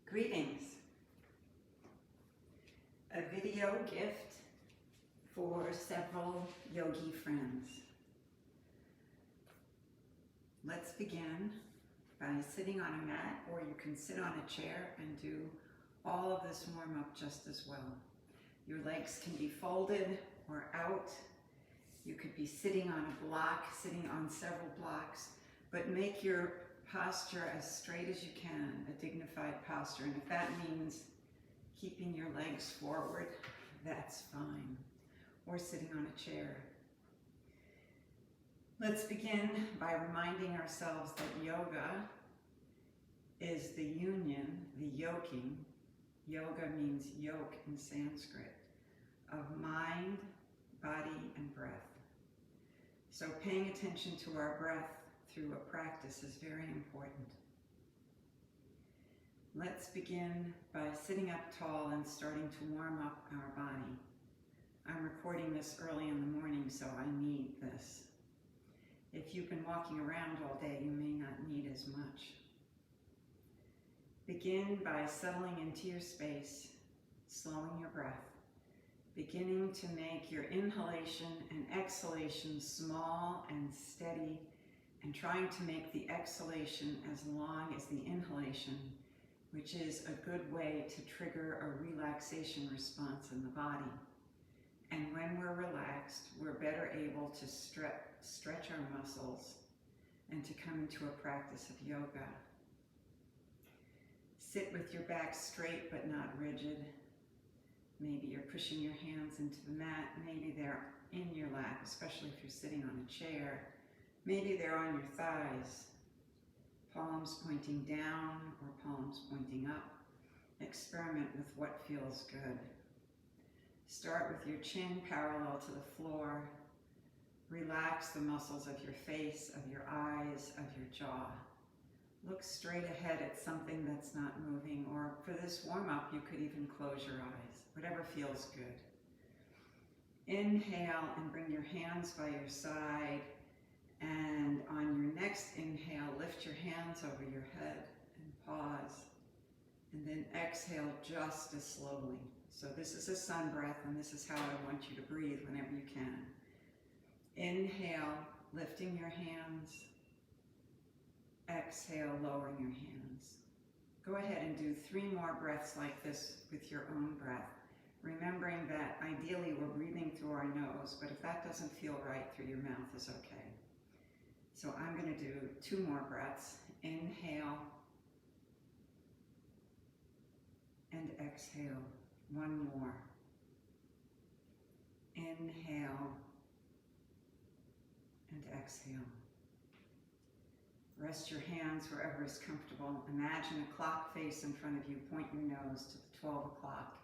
Greetings. A video gift for several yogi friends. Let's begin by sitting on a mat, or you can sit on a chair and do all of this warm-up just as well. Your legs can be folded or out. You could be sitting on a block, sitting on several blocks, but make your posture as straight as you can, a dignified posture. And if that means keeping your legs forward, that's fine. Or sitting on a chair. Let's begin by reminding ourselves that yoga is the union, the yoking. Yoga means yoke in Sanskrit, of mind, body, and breath. So paying attention to our breath through a practice is very important. Let's begin by sitting up tall and starting to warm up our body. I'm recording this early in the morning, so I need this. If you've been walking around all day, you may not need as much. Begin by settling into your space, slowing your breath, beginning to make your inhalation and exhalation small and steady, and trying to make the exhalation as long as the inhalation, which is a good way to trigger a relaxation response in the body. And when we're relaxed, we're better able to stretch our muscles and to come into a practice of yoga. Sit with your back straight but not rigid. Maybe you're pushing your hands into the mat. Maybe they're in your lap, especially if you're sitting on a chair. Maybe they're on your thighs, palms pointing down or palms pointing up. Experiment with what feels good. Start with your chin parallel to the floor. Relax the muscles of your face, of your eyes, of your jaw. Look straight ahead at something that's not moving, or for this warm-up, you could even close your eyes, whatever feels good. Inhale and bring your hands by your side, and on your next inhale, lift your hands over your head and pause, and then exhale just as slowly. So this is a sun breath, and this is how I want you to breathe whenever you can. Inhale, lifting your hands. Exhale, lowering your hands. Go ahead and do 3 more breaths like this with your own breath. Remembering that ideally we're breathing through our nose, but if that doesn't feel right, through your mouth is okay. So I'm going to do 2 more breaths. Inhale and exhale. 1 more. Inhale and exhale. Rest your hands wherever is comfortable. Imagine a clock face in front of you. Point your nose to the 12 o'clock.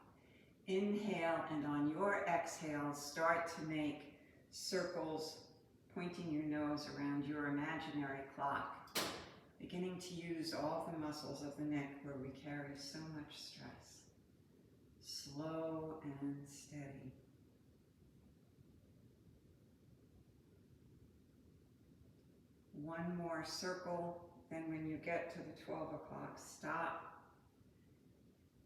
Inhale, and on your exhale, start to make circles, pointing your nose around your imaginary clock, beginning to use all the muscles of the neck where we carry so much stress. Slow and steady. One more circle, then when you get to the 12 o'clock, stop.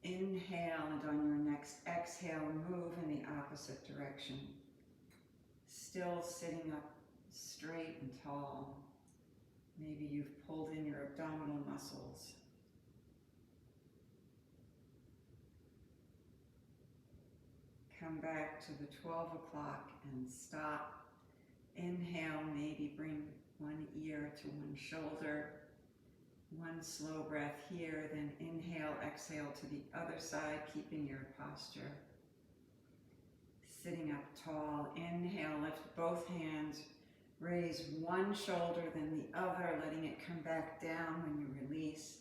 Inhale, and on your next exhale, move in the opposite direction. Still sitting up straight and tall. Maybe you've pulled in your abdominal muscles. Come back to the 12 o'clock and stop. Inhale, maybe bring one ear to one shoulder. One slow breath here, then inhale, exhale to the other side, keeping your posture. Sitting up tall, inhale, lift both hands, raise one shoulder, then the other, letting it come back down when you release.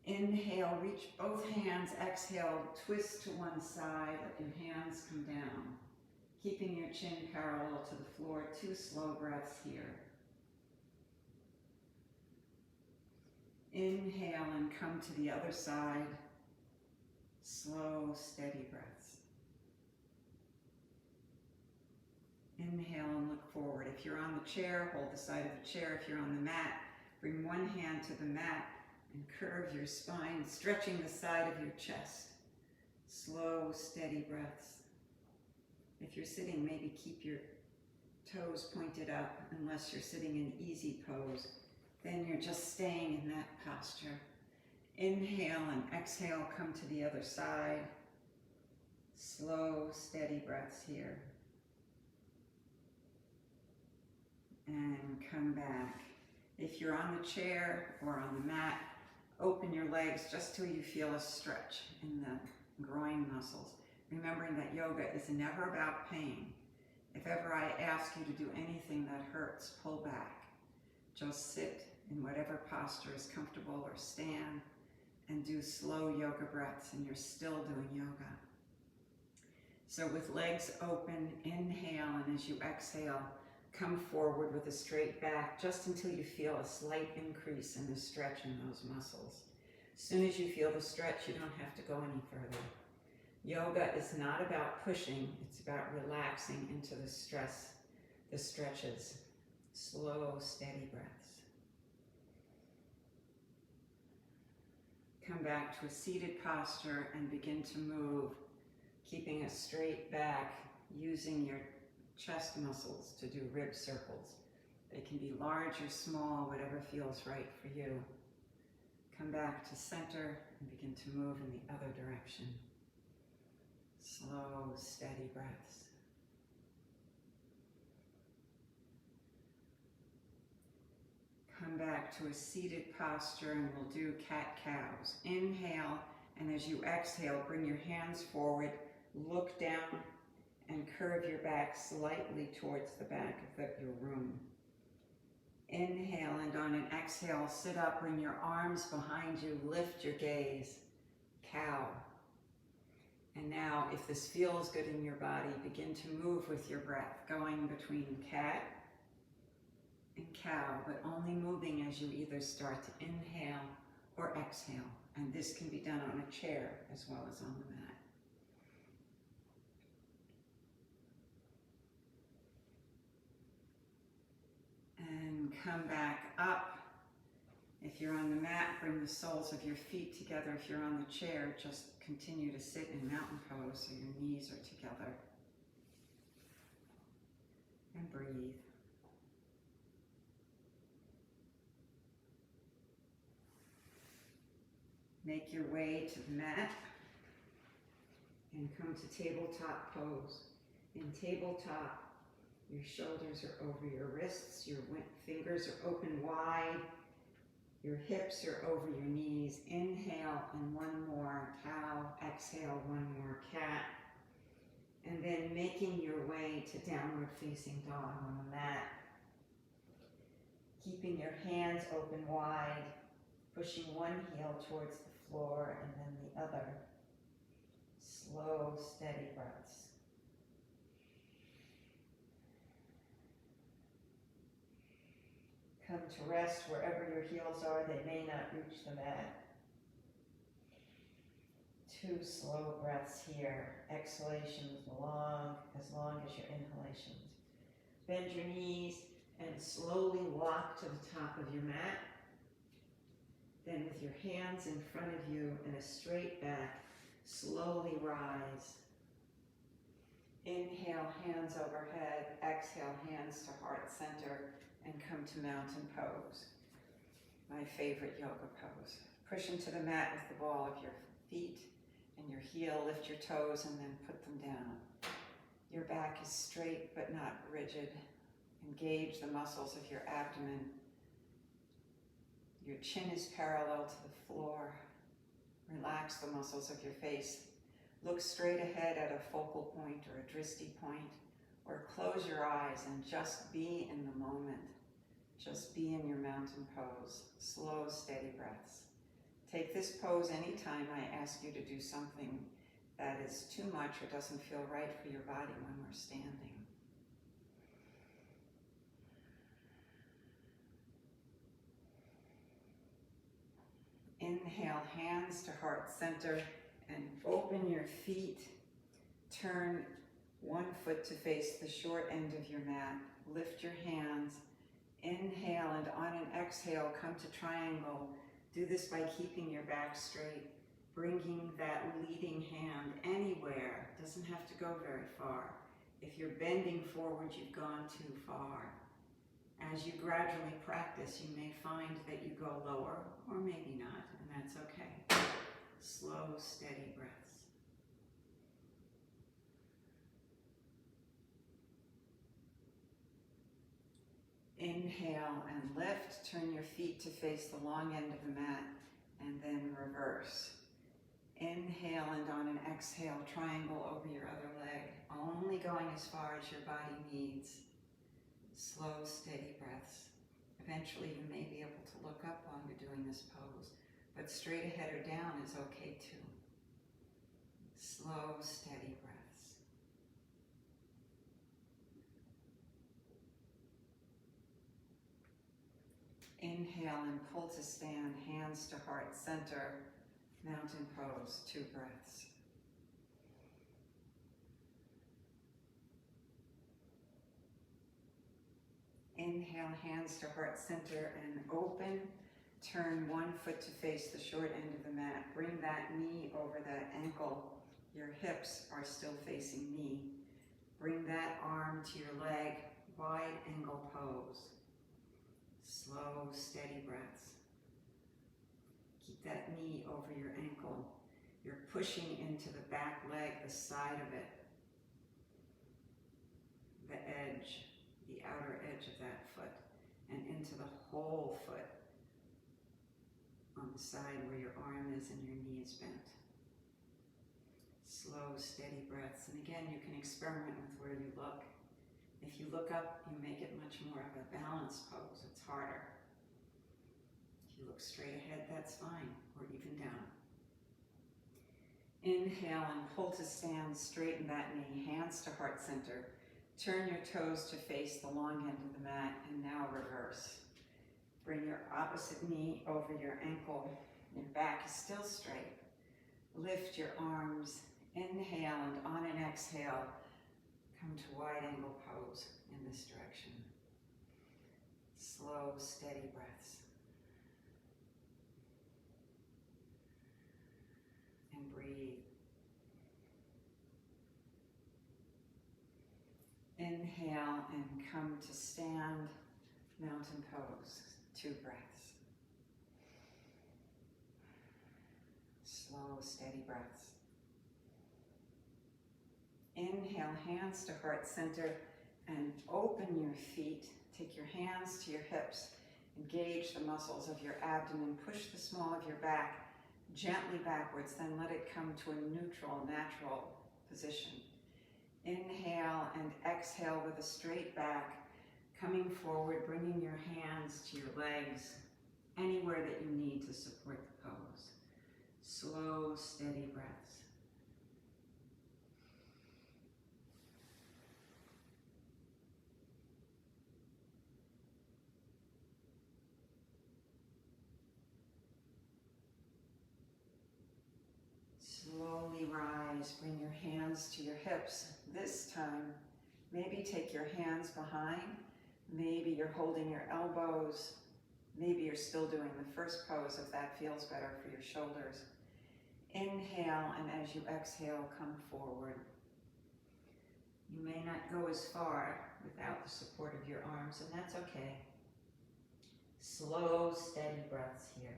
Inhale, reach both hands, exhale, twist to one side, let your hands come down. Keeping your chin parallel to the floor, 2 slow breaths here. Inhale and come to the other side. Slow, steady breaths. Inhale and look forward. If you're on the chair, hold the side of the chair. If you're on the mat, bring one hand to the mat, and curve your spine, stretching the side of your chest. Slow, steady breaths. If you're sitting, maybe keep your toes pointed up unless you're sitting in easy pose. Then you're just staying in that posture. Inhale and exhale, come to the other side. Slow, steady breaths here. And come back. If you're on the chair or on the mat, open your legs just till you feel a stretch in the groin muscles. Remembering that yoga is never about pain. If ever I ask you to do anything that hurts, pull back. Just sit in whatever posture is comfortable or stand and do slow yoga breaths, and you're still doing yoga. So with legs open, inhale, and as you exhale, come forward with a straight back just until you feel a slight increase in the stretch in those muscles. As soon as you feel the stretch, you don't have to go any further. Yoga is not about pushing, it's about relaxing into the stretches. Slow, steady breaths. Come back to a seated posture and begin to move, keeping a straight back, using your chest muscles to do rib circles. They can be large or small, whatever feels right for you. Come back to center and begin to move in the other direction. Slow, steady breaths. Come back to a seated posture and we'll do cat-cows. Inhale, and as you exhale, bring your hands forward, look down, and curve your back slightly towards the back of your room. Inhale, and on an exhale, sit up, bring your arms behind you, lift your gaze, cow. And now, if this feels good in your body, begin to move with your breath, going between cat and cow, but only moving as you either start to inhale or exhale. And this can be done on a chair as well as on the mat. And come back up. If you're on the mat, bring the soles of your feet together. If you're on the chair, just continue to sit in mountain pose so your knees are together. And breathe. Make your way to the mat and come to tabletop pose. In tabletop, your shoulders are over your wrists, your fingers are open wide, your hips are over your knees. Inhale, and one more cow. Exhale, one more cat. And then making your way to downward facing dog on the mat. Keeping your hands open wide, pushing one heel towards the floor and then the other. Slow, steady breaths. Come to rest wherever your heels are. They may not reach the mat. 2 slow breaths here. Exhalations as long as your inhalations. Bend your knees and slowly walk to the top of your mat. Then with your hands in front of you and a straight back, slowly rise. Inhale, hands overhead. Exhale, hands to heart center. And come to mountain pose, my favorite yoga pose. Push into the mat with the ball of your feet and your heel, lift your toes and then put them down. Your back is straight but not rigid. Engage the muscles of your abdomen. Your chin is parallel to the floor. Relax the muscles of your face. Look straight ahead at a focal point or a drishti point, or close your eyes and just be in the moment. Just be in your mountain pose. Slow, steady breaths. Take this pose anytime I ask you to do something that is too much or doesn't feel right for your body when we're standing. Inhale, hands to heart center, and open your feet. Turn one foot to face the short end of your mat. Lift your hands. Inhale, and on an exhale, come to triangle. Do this by keeping your back straight, bringing that leading hand anywhere. It doesn't have to go very far. If you're bending forward, you've gone too far. As you gradually practice, you may find that you go lower, or maybe not, and that's okay. Slow, steady breaths. Inhale and lift. Turn your feet to face the long end of the mat, and then reverse. Inhale, and on an exhale, triangle over your other leg, only going as far as your body needs. Slow, steady breaths. Eventually, you may be able to look up while you're doing this pose, but straight ahead or down is okay too. Slow, steady breaths. Inhale and pull to stand, hands to heart center, mountain pose, 2 breaths. Inhale, hands to heart center and open. Turn one foot to face the short end of the mat. Bring that knee over that ankle. Your hips are still facing knee. Bring that arm to your leg, wide angle pose. Slow, steady breaths. Keep that knee over your ankle. You're pushing into the back leg, the side of it, the edge, the outer edge of that foot, and into the whole foot on the side where your arm is and your knee is bent. Slow, steady breaths. And again, you can experiment with where you look. If you look up, you make it much more of a balanced pose. It's harder. If you look straight ahead, that's fine, or even down. Inhale and pull to stand, straighten that knee, hands to heart center. Turn your toes to face the long end of the mat, and now reverse. Bring your opposite knee over your ankle. Your back is still straight. Lift your arms. Inhale, and on an exhale, come to wide angle pose in this direction. Slow, steady breaths. And breathe. Inhale and come to stand, mountain pose, 2 breaths. Slow, steady breaths. Inhale, hands to heart center, and open your feet. Take your hands to your hips. Engage the muscles of your abdomen. Push the small of your back gently backwards, then let it come to a neutral, natural position. Inhale and exhale with a straight back, coming forward, bringing your hands to your legs, anywhere that you need to support the pose. Slow, steady breaths. Slowly rise, bring your hands to your hips. This time, maybe take your hands behind. Maybe you're holding your elbows. Maybe you're still doing the first pose if that feels better for your shoulders. Inhale, and as you exhale, come forward. You may not go as far without the support of your arms, and that's okay. Slow, steady breaths here.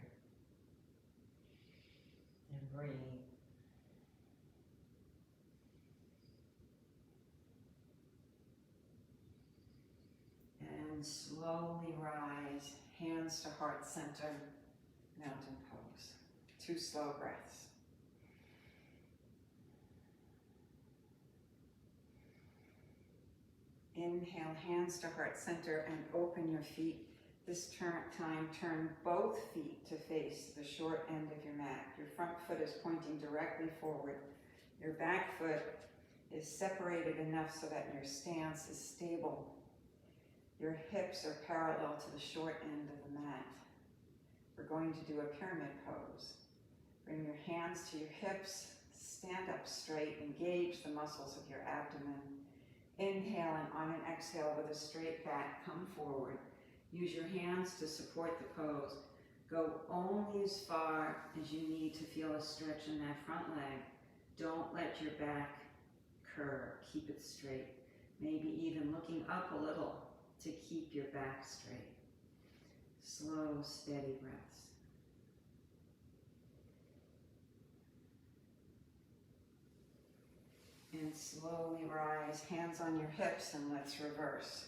And breathe. And slowly rise, hands to heart center, mountain pose. 2 slow breaths. Inhale, hands to heart center, and open your feet. This time, turn both feet to face the short end of your mat. Your front foot is pointing directly forward. Your back foot is separated enough so that your stance is stable. Your hips are parallel to the short end of the mat. We're going to do a pyramid pose. Bring your hands to your hips, stand up straight, engage the muscles of your abdomen. Inhale, and on an exhale with a straight back, come forward. Use your hands to support the pose. Go only as far as you need to feel a stretch in that front leg. Don't let your back curve. Keep it straight. Maybe even looking up a little to keep your back straight. Slow, steady breaths. And slowly rise, hands on your hips, and let's reverse.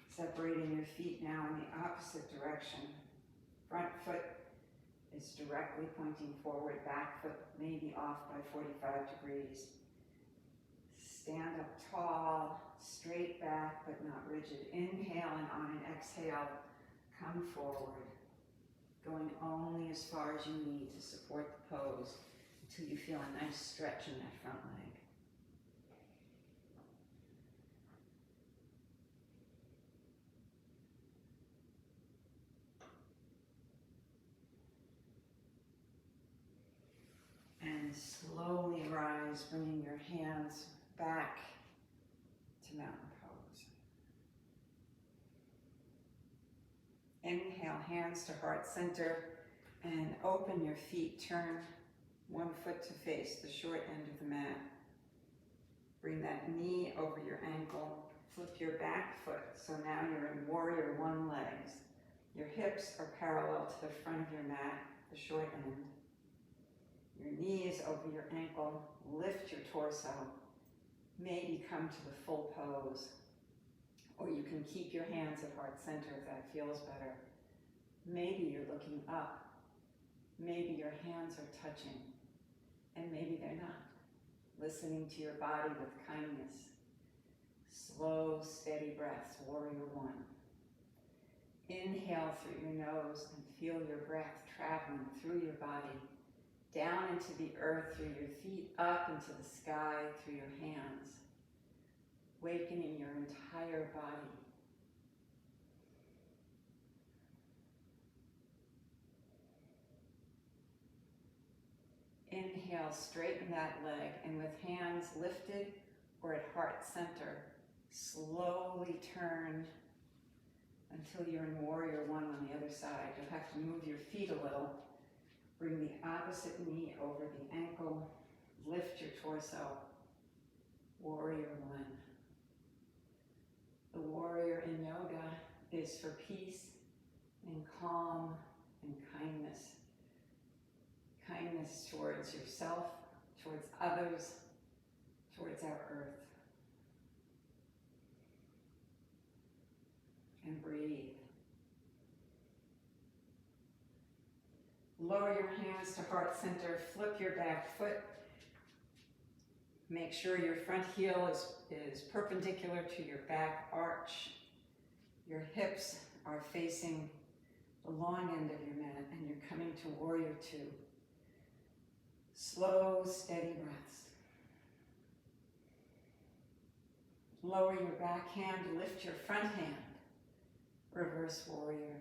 Separating your feet now in the opposite direction. Front foot is directly pointing forward, back foot maybe off by 45 degrees. Stand up tall, straight back but not rigid. Inhale, and on an exhale, come forward. Going only as far as you need to support the pose until you feel a nice stretch in that front leg. And slowly rise, bringing your hands back to mountain pose. Inhale, hands to heart center, and open your feet. Turn one foot to face the short end of the mat. Bring that knee over your ankle. Flip your back foot, so now you're in warrior one legs. Your hips are parallel to the front of your mat, the short end. Your knees over your ankle, lift your torso. Maybe come to the full pose. Or you can keep your hands at heart center if that feels better. Maybe you're looking up. Maybe your hands are touching. And maybe they're not. Listening to your body with kindness. Slow, steady breaths, warrior one. Inhale through your nose and feel your breath traveling through your body. Down into the earth, through your feet, up into the sky, through your hands. Wakening your entire body. Inhale, straighten that leg, and with hands lifted or at heart center, slowly turn until you're in warrior one on the other side. You'll have to move your feet a little. Bring the opposite knee over the ankle. Lift your torso. Warrior one. The warrior in yoga is for peace and calm and kindness. Kindness towards yourself, towards others, towards our earth. And breathe. Lower your hands to heart center, flip your back foot. Make sure your front heel is perpendicular to your back arch. Your hips are facing the long end of your mat, and you're coming to warrior two. Slow, steady breaths. Lower your back hand, lift your front hand. Reverse warrior.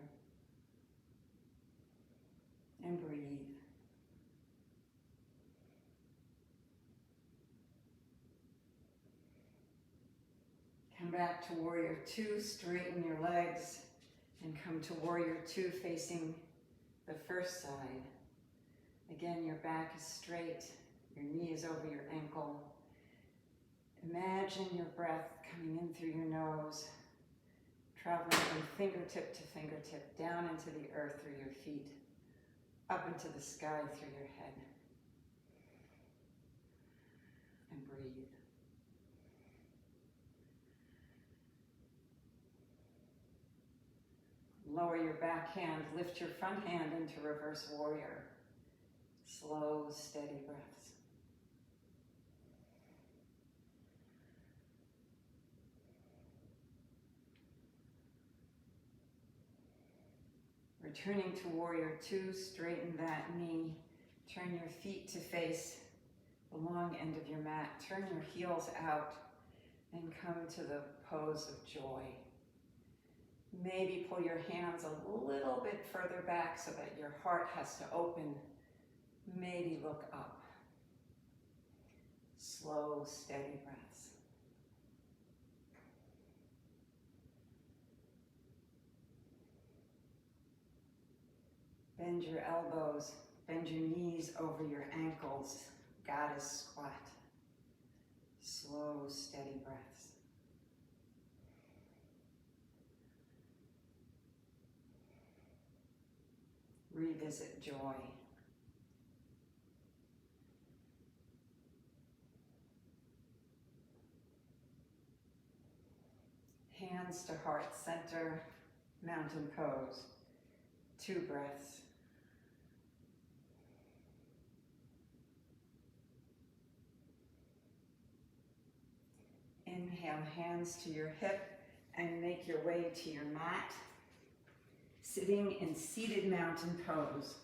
And breathe. Come back to warrior two, straighten your legs, and come to warrior two facing the first side. Again, your back is straight, your knee is over your ankle. Imagine your breath coming in through your nose, traveling from fingertip to fingertip, down into the earth through your feet, up into the sky through your head. And breathe. Lower your back hand, lift your front hand into reverse warrior. Slow, steady breaths. Returning to warrior two, straighten that knee. Turn your feet to face the long end of your mat. Turn your heels out and come to the pose of joy. Maybe pull your hands a little bit further back so that your heart has to open. Maybe look up. Slow, steady breaths. Bend your elbows, bend your knees over your ankles. Goddess squat. Slow, steady breaths. Revisit joy. Hands to heart center, mountain pose. 2 breaths. Inhale, hands to your hip and make your way to your mat. Sitting in seated mountain pose.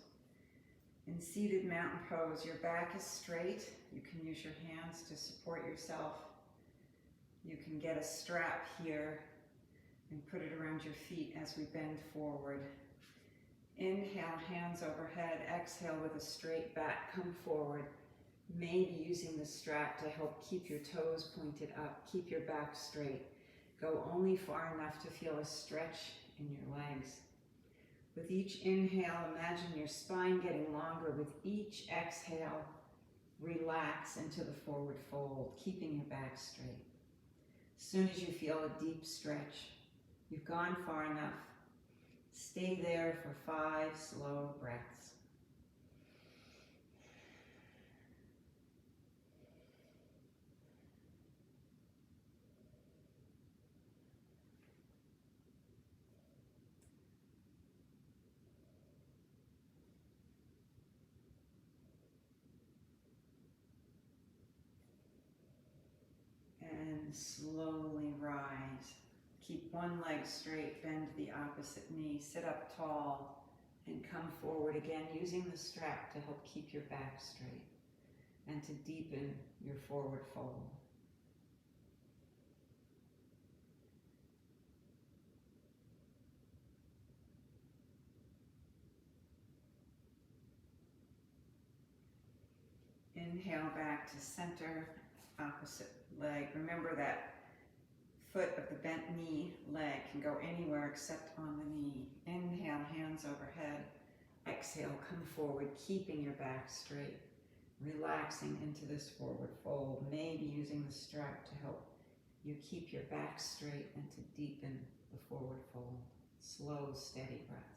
In seated mountain pose, your back is straight. You can use your hands to support yourself. You can get a strap here and put it around your feet as we bend forward. Inhale, hands overhead. Exhale with a straight back, come forward. Maybe using the strap to help keep your toes pointed up, keep your back straight. Go only far enough to feel a stretch in your legs. With each inhale, imagine your spine getting longer. With each exhale, relax into the forward fold, keeping your back straight. As soon as you feel a deep stretch, you've gone far enough. Stay there for 5 slow breaths. And slowly rise. Keep one leg straight, bend the opposite knee, sit up tall, and come forward again using the strap to help keep your back straight and to deepen your forward fold. Inhale back to center, opposite leg. Remember that foot of the bent knee leg can go anywhere except on the knee. Inhale, hands overhead. Exhale, come forward, keeping your back straight. Relaxing into this forward fold, maybe using the strap to help you keep your back straight and to deepen the forward fold. Slow, steady breaths.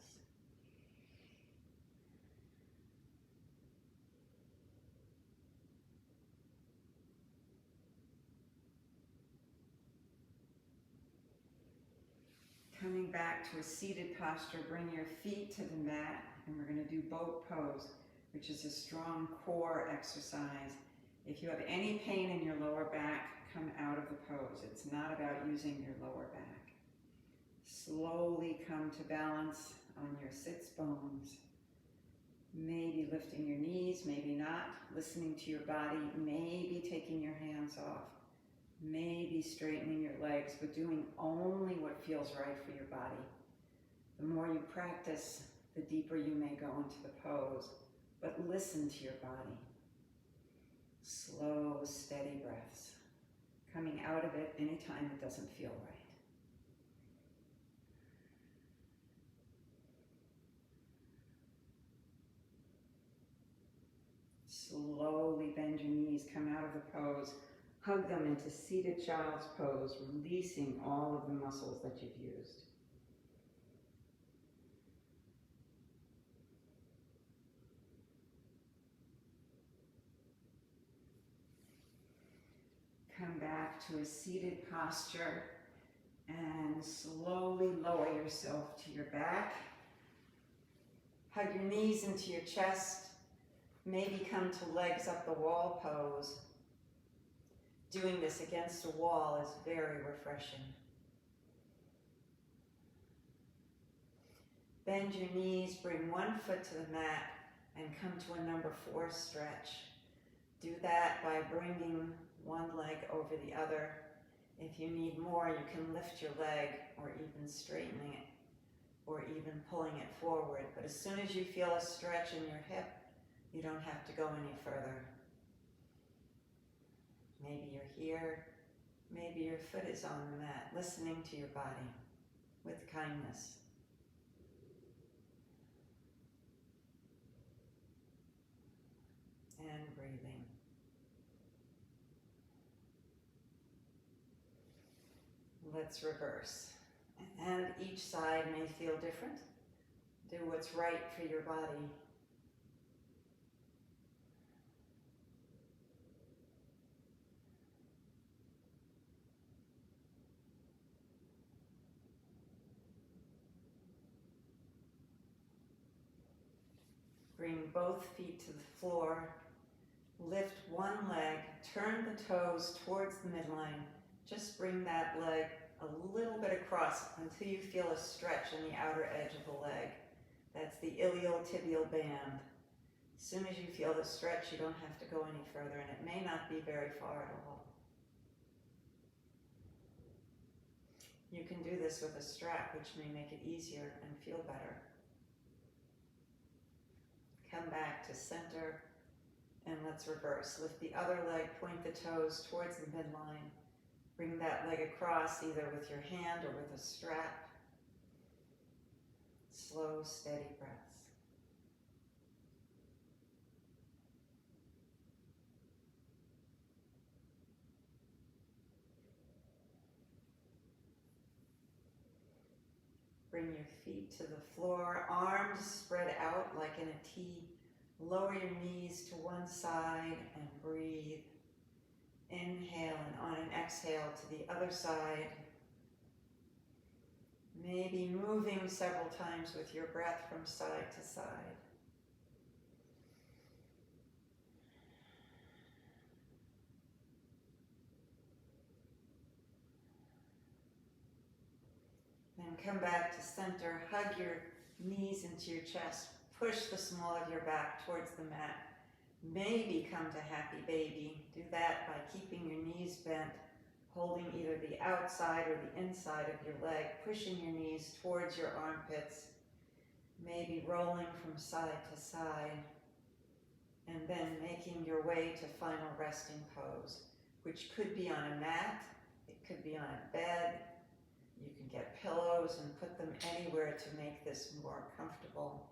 Coming back to a seated posture, bring your feet to the mat, and we're going to do boat pose, which is a strong core exercise. If you have any pain in your lower back, come out of the pose. It's not about using your lower back. Slowly come to balance on your sits bones. Maybe lifting your knees, maybe not. Listening to your body, maybe taking your hands off. Maybe straightening your legs, but doing only what feels right for your body. The more you practice, the deeper you may go into the pose, but listen to your body. Slow, steady breaths. Coming out of it anytime it doesn't feel right. Slowly bend your knees, come out of the pose. Hug them into seated child's pose, releasing all of the muscles that you've used. Come back to a seated posture and slowly lower yourself to your back. Hug your knees into your chest. Maybe come to legs up the wall pose. Doing this against a wall is very refreshing. Bend your knees, bring one foot to the mat, and come to a number 4 stretch. Do that by bringing one leg over the other. If you need more, you can lift your leg or even straightening it or even pulling it forward. But as soon as you feel a stretch in your hip, you don't have to go any further. Maybe you're here, maybe your foot is on the mat, listening to your body with kindness. let's reverse. And each side may feel different. Do what's right for your body. Bring both feet to the floor. Lift one leg, turn the toes towards the midline. Just bring that leg a little bit across until you feel a stretch in the outer edge of the leg. That's the iliotibial band. As soon as you feel the stretch, you don't have to go any further, and it may not be very far at all. You can do this with a strap, which may make it easier and feel better. Come back to center, and let's reverse. Lift the other leg, point the toes towards the midline. Bring that leg across either with your hand or with a strap. Slow, steady breaths. Bring your feet to the floor, arms spread out like in a T. Lower your knees to one side and breathe. Inhale, and on an exhale to the other side. Maybe moving several times with your breath from side to side. Then come back to center, hug your knees into your chest, push the small of your back towards the mat. Maybe come to happy baby. Do that by keeping your knees bent, holding either the outside or the inside of your leg, pushing your knees towards your armpits, maybe rolling from side to side, and then making your way to final resting pose, which could be on a mat, it could be on a bed. You can get pillows and put them anywhere to make this more comfortable.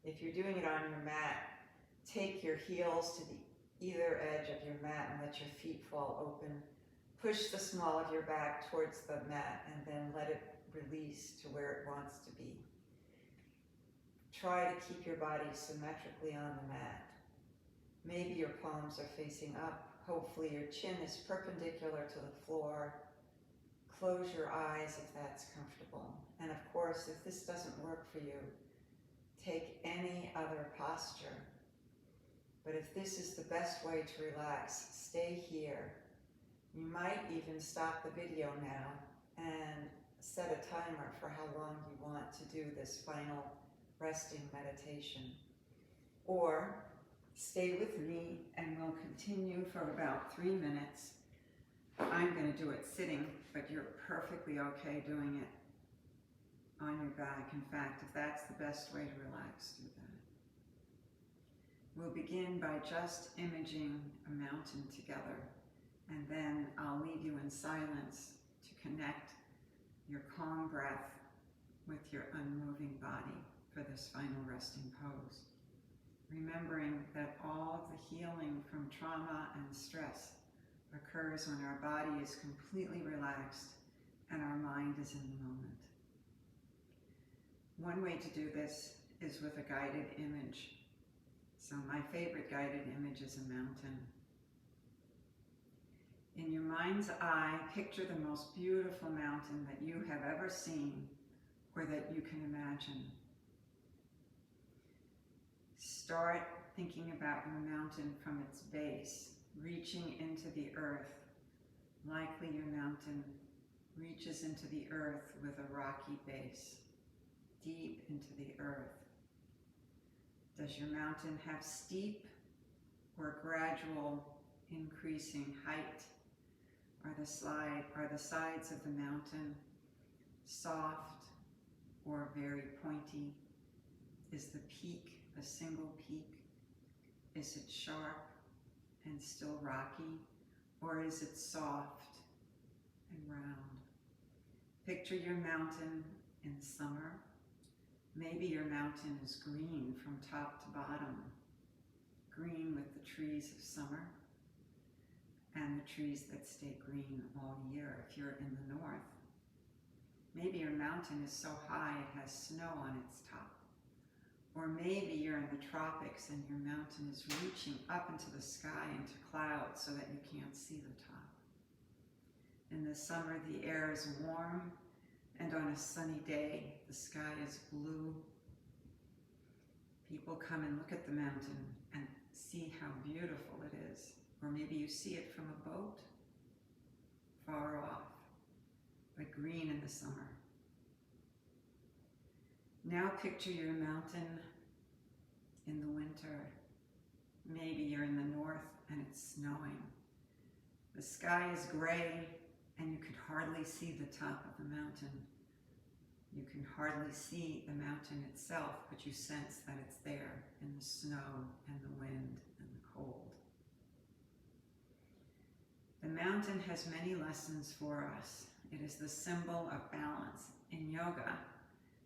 If you're doing it on your mat, take your heels to the either edge of your mat and let your feet fall open. Push the small of your back towards the mat and then let it release to where it wants to be. Try to keep your body symmetrically on the mat. Maybe your palms are facing up. Hopefully your chin is perpendicular to the floor. Close your eyes if that's comfortable. And of course, if this doesn't work for you, take any other posture. But if this is the best way to relax, stay here. You might even stop the video now and set a timer for how long you want to do this final resting meditation. Or stay with me and we'll continue for about 3 minutes. I'm going to do it sitting, but you're perfectly okay doing it on your back. In fact, if that's the best way to relax, do that. We'll begin by just imaging a mountain together, and then I'll leave you in silence to connect your calm breath with your unmoving body for this final resting pose. Remembering that all of the healing from trauma and stress occurs when our body is completely relaxed and our mind is in the moment. One way to do this is with a guided image. So my favorite guided image is a mountain. In your mind's eye, picture the most beautiful mountain that you have ever seen or that you can imagine. Start thinking about your mountain from its base, reaching into the earth. Likely your mountain reaches into the earth with a rocky base, deep into the earth. Does your mountain have steep or gradual increasing height? Are the sides of the mountain soft or very pointy? Is the peak a single peak? Is it sharp and still rocky, or is it soft and round? Picture your mountain in summer. Maybe your mountain is green from top to bottom, green with the trees of summer. and the trees that stay green all year if you're in the north. Maybe your mountain is so high it has snow on its top. Or maybe you're in the tropics and your mountain is reaching up into the sky into clouds so that you can't see the top. In the summer, the air is warm, and on a sunny day, the sky is blue. People come and look at the mountain and see how beautiful it is. Or maybe you see it from a boat, far off, but green in the summer. Now picture your mountain in the winter. Maybe you're in the north and it's snowing. The sky is gray and you can hardly see the top of the mountain. You can hardly see the mountain itself, but you sense that it's there in the snow and the wind and the cold. The mountain has many lessons for us. It is the symbol of balance in yoga,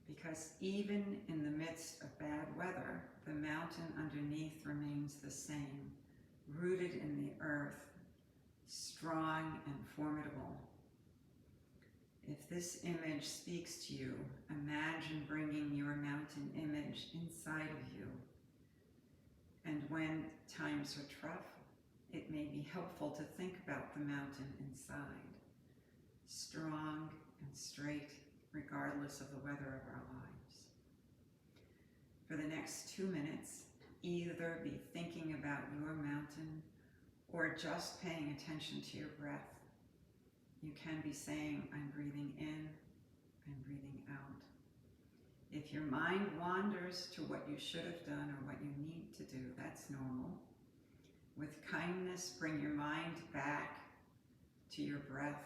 because even in the midst of bad weather, the mountain underneath remains the same, rooted in the earth, strong and formidable. If this image speaks to you, imagine bringing your mountain image inside of you. And when times are tough, it may be helpful to think about the mountain inside, strong and straight, regardless of the weather of our lives. For the next 2 minutes, either be thinking about your mountain or just paying attention to your breath. You can be saying, I'm breathing in, I'm breathing out. If your mind wanders to what you should have done or what you need to do, that's normal. With kindness, bring your mind back to your breath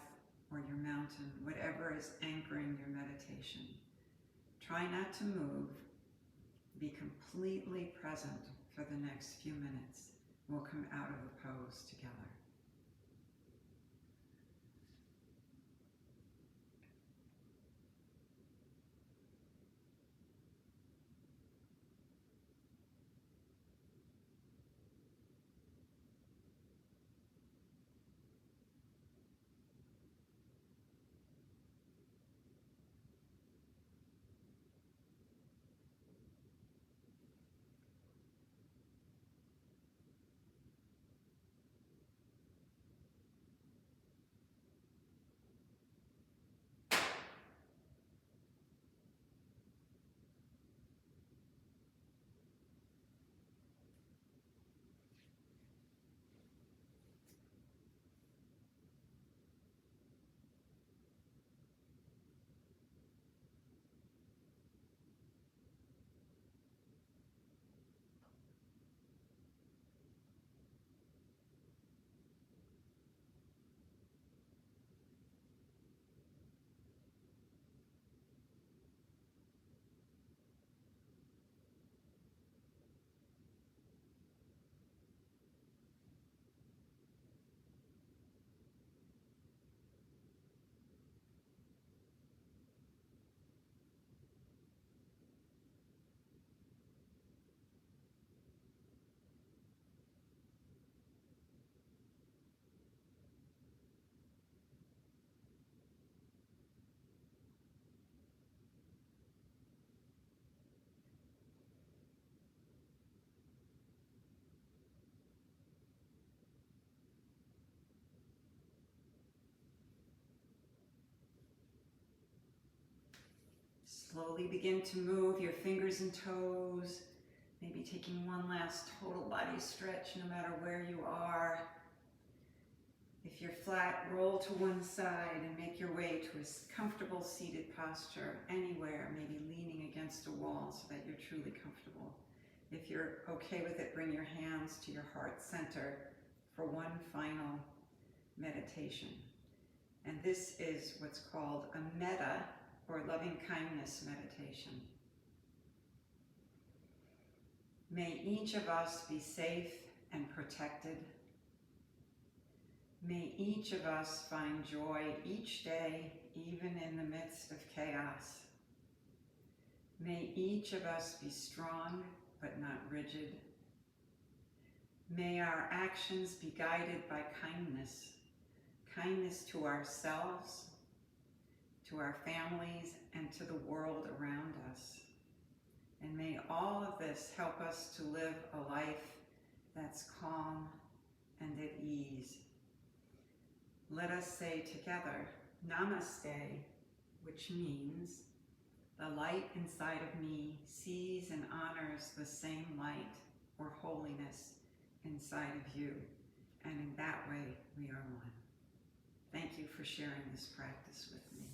or your mountain, whatever is anchoring your meditation. Try not to move. Be completely present for the next few minutes. We'll come out of the pose together. Slowly begin to move your fingers and toes, maybe taking one last total body stretch no matter where you are. If you're flat, roll to one side and make your way to a comfortable seated posture anywhere, maybe leaning against a wall so that you're truly comfortable. If you're okay with it, bring your hands to your heart center for one final meditation. And this is what's called a metta, or loving kindness meditation. May each of us be safe and protected. May each of us find joy each day, even in the midst of chaos. May each of us be strong but not rigid. May our actions be guided by kindness, kindness to ourselves, to our families, and to the world around us. And may all of this help us to live a life that's calm and at ease. Let us say together, Namaste, which means, the light inside of me sees and honors the same light or holiness inside of you, and in that way we are one. Thank you for sharing this practice with me.